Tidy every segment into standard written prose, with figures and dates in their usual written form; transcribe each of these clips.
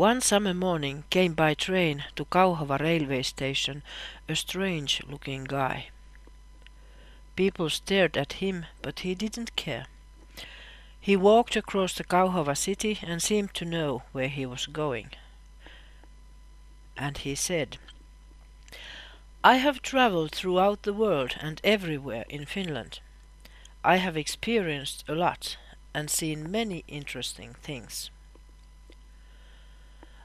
One summer morning came by train to Kauhava railway station a strange-looking guy. People stared at him, but he didn't care. He walked across the Kauhava city and seemed to know where he was going. And he said, "I have traveled throughout the world and everywhere in Finland. I have experienced a lot and seen many interesting things.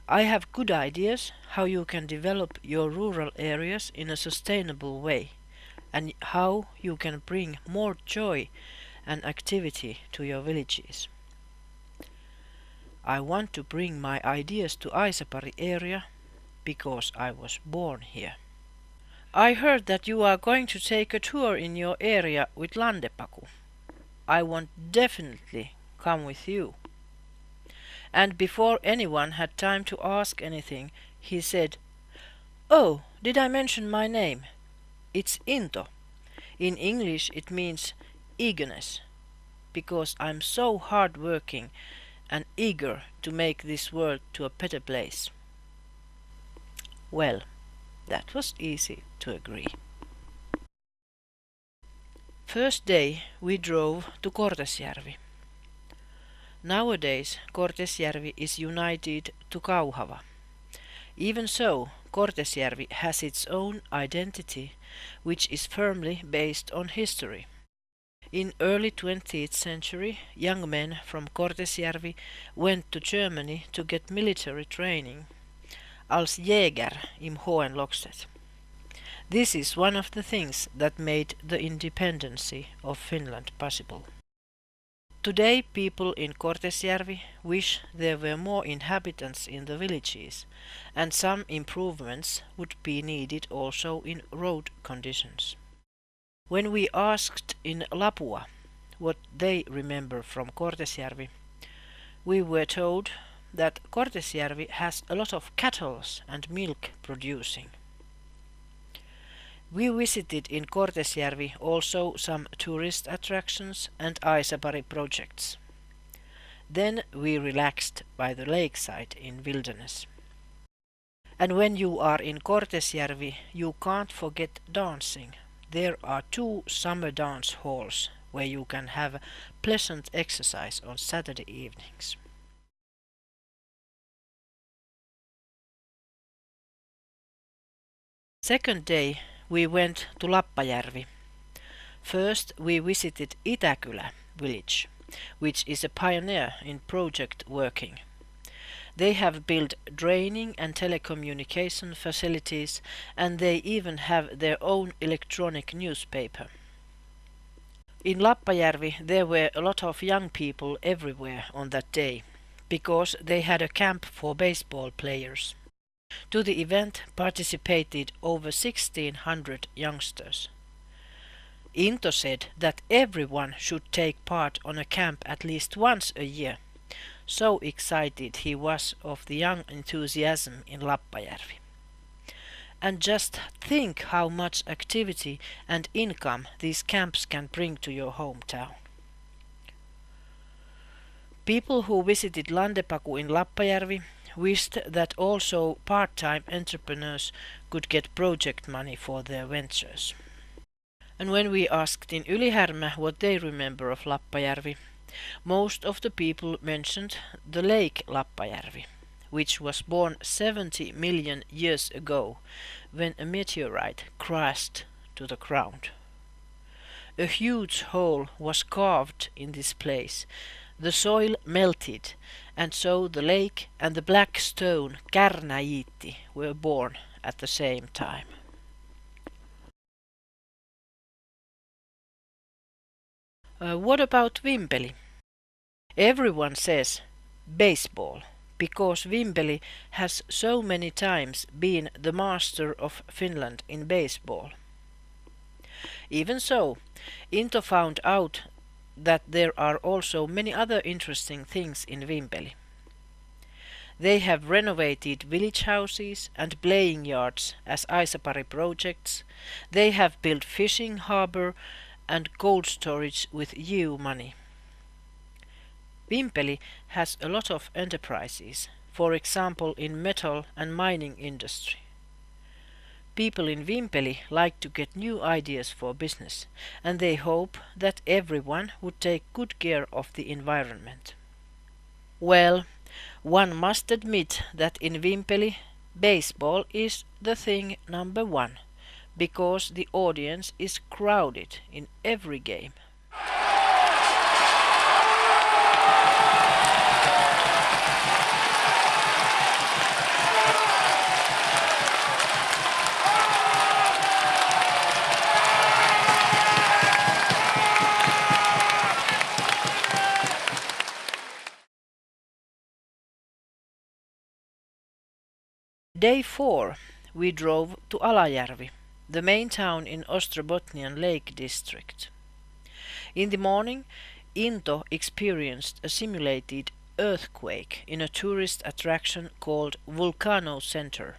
I have good ideas how you can develop your rural areas in a sustainable way and how you can bring more joy and activity to your villages. I want to bring my ideas to Aisapari area because I was born here. I heard that you are going to take a tour in your area with Landepaku. I want definitely come with you." And before anyone had time to ask anything, he said, "Oh, did I mention my name? It's Into. In English it means eagerness, because I'm so hard-working and eager to make this world to a better place." Well, that was easy to agree. First day we drove to Kortesjärvi. Nowadays Kortesjärvi is united to Kauhava. Even so, Kortesjärvi has its own identity, which is firmly based on history. In early 20th century, young men from Kortesjärvi went to Germany to get military training, als jäger im Hohenlockset. This is one of the things that made the independency of Finland possible. Today people in Kortesjärvi wish there were more inhabitants in the villages, and some improvements would be needed also in road conditions. When we asked in Lapua what they remember from Kortesjärvi, we were told that Kortesjärvi has a lot of cattle and milk producing. We visited in Kortesjärvi also some tourist attractions and Aisapari projects. Then we relaxed by the lakeside in wilderness. And when you are in Kortesjärvi, you can't forget dancing. There are 2 summer dance halls where you can have pleasant exercise on Saturday evenings. Second day we went to Lappajärvi. First we visited Itäkylä village, which is a pioneer in project working. They have built draining and telecommunication facilities, and they even have their own electronic newspaper. In Lappajärvi there were a lot of young people everywhere on that day, because they had a camp for baseball players. To the event participated over 1,600 youngsters. Into said that everyone should take part on a camp at least once a year. So excited he was of the young enthusiasm in Lappajärvi. And just think how much activity and income these camps can bring to your hometown. People who visited Landepaku in Lappajärvi wished that also part-time entrepreneurs could get project money for their ventures. And when we asked in Ylihärmä what they remember of Lappajärvi, most of the people mentioned the lake Lappajärvi, which was born 70 million years ago when a meteorite crashed to the ground. A huge hole was carved in this place. The soil melted, and so the lake and the black stone Kärnäjiitti were born at the same time. What about Vimpeli? Everyone says baseball, because Vimpeli has so many times been the master of Finland in baseball. Even so, Into found out that there are also many other interesting things in Vimpeli. They have renovated village houses and playing yards as Aisapari projects. They have built fishing harbour and cold storage with EU money. Vimpeli has a lot of enterprises. for example in metal and mining industry. People in Vimpeli like to get new ideas for business, and they hope that everyone would take good care of the environment. Well, one must admit that in Vimpeli, baseball is the thing number one, because the audience is crowded in every game. Day 4, we drove to Alajärvi, the main town in Ostrobotnian Lake district. In the morning, Into experienced a simulated earthquake in a tourist attraction called Volcano Center.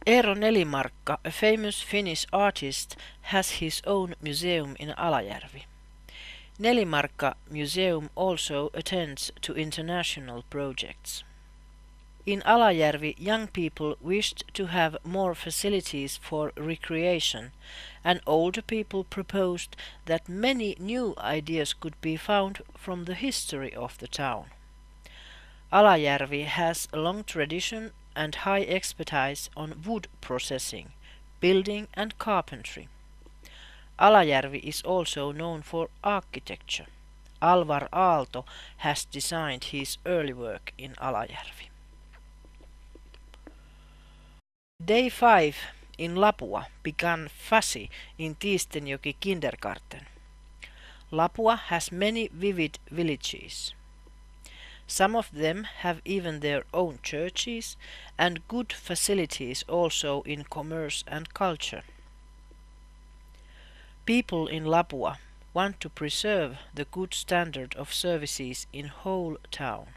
Eero Nelimarkka, a famous Finnish artist, has his own museum in Alajärvi. Nelimarkka Museum also attends to international projects. In Alajärvi, young people wished to have more facilities for recreation, and older people proposed that many new ideas could be found from the history of the town. Alajärvi has a long tradition and high expertise on wood processing, building and carpentry. Alajärvi is also known for architecture. Alvar Aalto has designed his early work in Alajärvi. Day 5 in Lapua began fuzzy in Tiistenjoki kindergarten. Lapua has many vivid villages. Some of them have even their own churches and good facilities also in commerce and culture. People in Lapua want to preserve the good standard of services in whole town.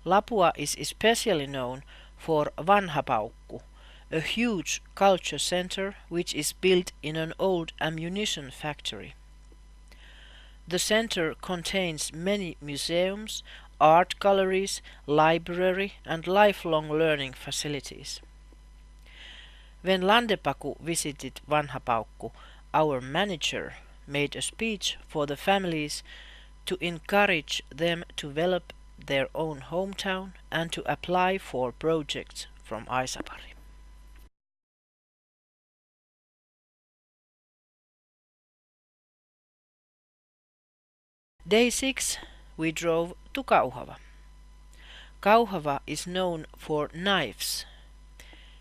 Lapua is especially known for Vanhapaukku, a huge culture center which is built in an old ammunition factory. The center contains many museums, art galleries, library and lifelong learning facilities. When Landepaku visited Vanhapaukku, our manager made a speech for the families to encourage them to develop their own hometown and to apply for projects from Aisapari. Day 6, we drove to Kauhava. Kauhava is known for knives.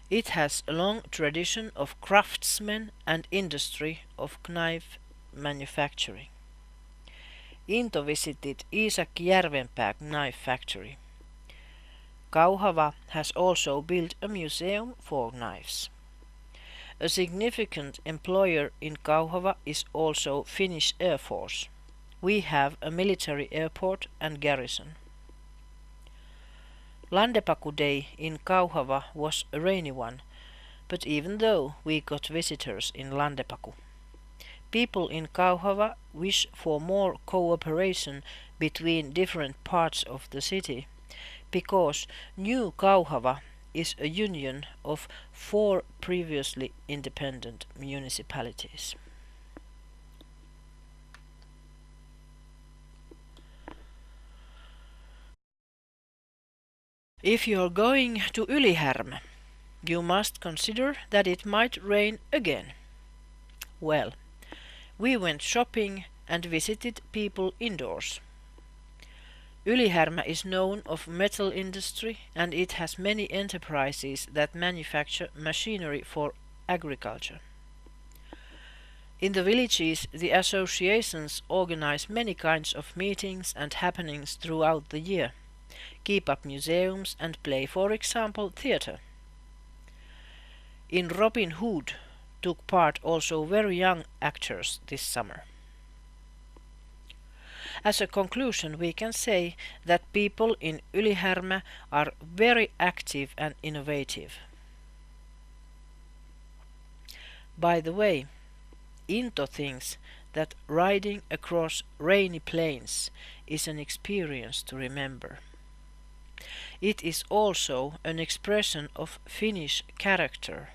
It has a long tradition of craftsmen and industry of knife manufacturing. Into visited Iisakki Järvenpää knife factory. Kauhava has also built a museum for knives. A significant employer in Kauhava is also Finnish Air Force. We have a military airport and garrison. Landepaku Day in Kauhava was a rainy one, but even though we got visitors in Landepaku, people in Kauhava wish for more cooperation between different parts of the city, because New Kauhava is a union of 4 previously independent municipalities. If you are going to Ylihärmä, you must consider that it might rain again. Well, we went shopping and visited people indoors. Ylihärmä is known of metal industry and it has many enterprises that manufacture machinery for agriculture. In the villages, the associations organize many kinds of meetings and happenings throughout the year, keep up museums and play, for example, theatre. In Robin Hood took part also very young actors this summer. As a conclusion, we can say that people in Ylihärmä are very active and innovative. By the way, Into thinks that riding across rainy plains is an experience to remember. It is also an expression of Finnish character,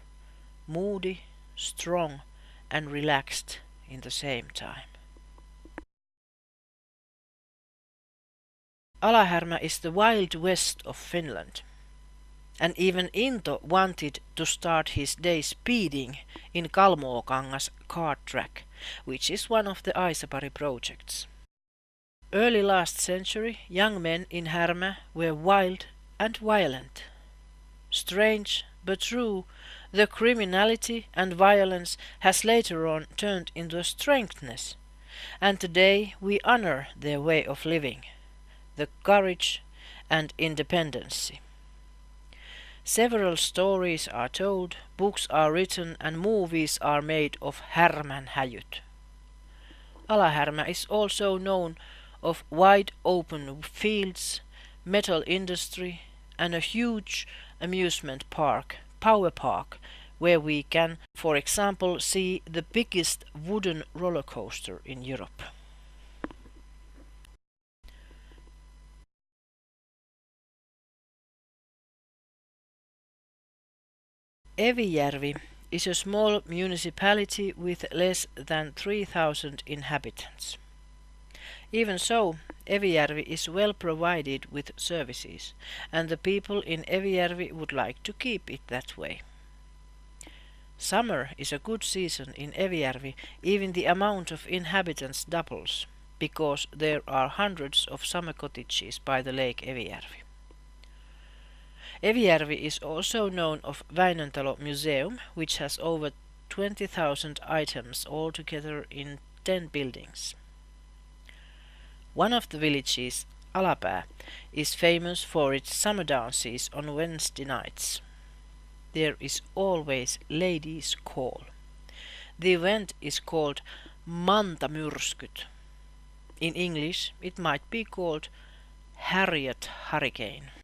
moody, strong and relaxed in the same time. Alahärmä is the Wild West of Finland, and even Into wanted to start his day speeding in Kalmuokangas kart track, which is one of the Aisapari projects. Early last century, young men in Härmä were wild and violent. Strange but true, the criminality and violence has later on turned into a strengthness, and today we honor their way of living, the courage and independency. Several stories are told, books are written and movies are made of Härmän häjyt. Alahärmä is also known of wide open fields, metal industry and a huge amusement park, Power Park, where we can, for example, see the biggest wooden roller coaster in Europe. Evijärvi is a small municipality with less than 3,000 inhabitants. Even so, Evijärvi is well provided with services, and the people in Evijärvi would like to keep it that way. Summer is a good season in Evijärvi, even the amount of inhabitants doubles, because there are hundreds of summer cottages by the lake Evijärvi. Evijärvi is also known of Väinöntalo Museum, which has over 20,000 items altogether in 10 buildings. One of the villages, Alapää, is famous for its summer dances on Wednesday nights. There is always ladies' call. The event is called Mantamyrskyt. In English it might be called Harriet Hurricane.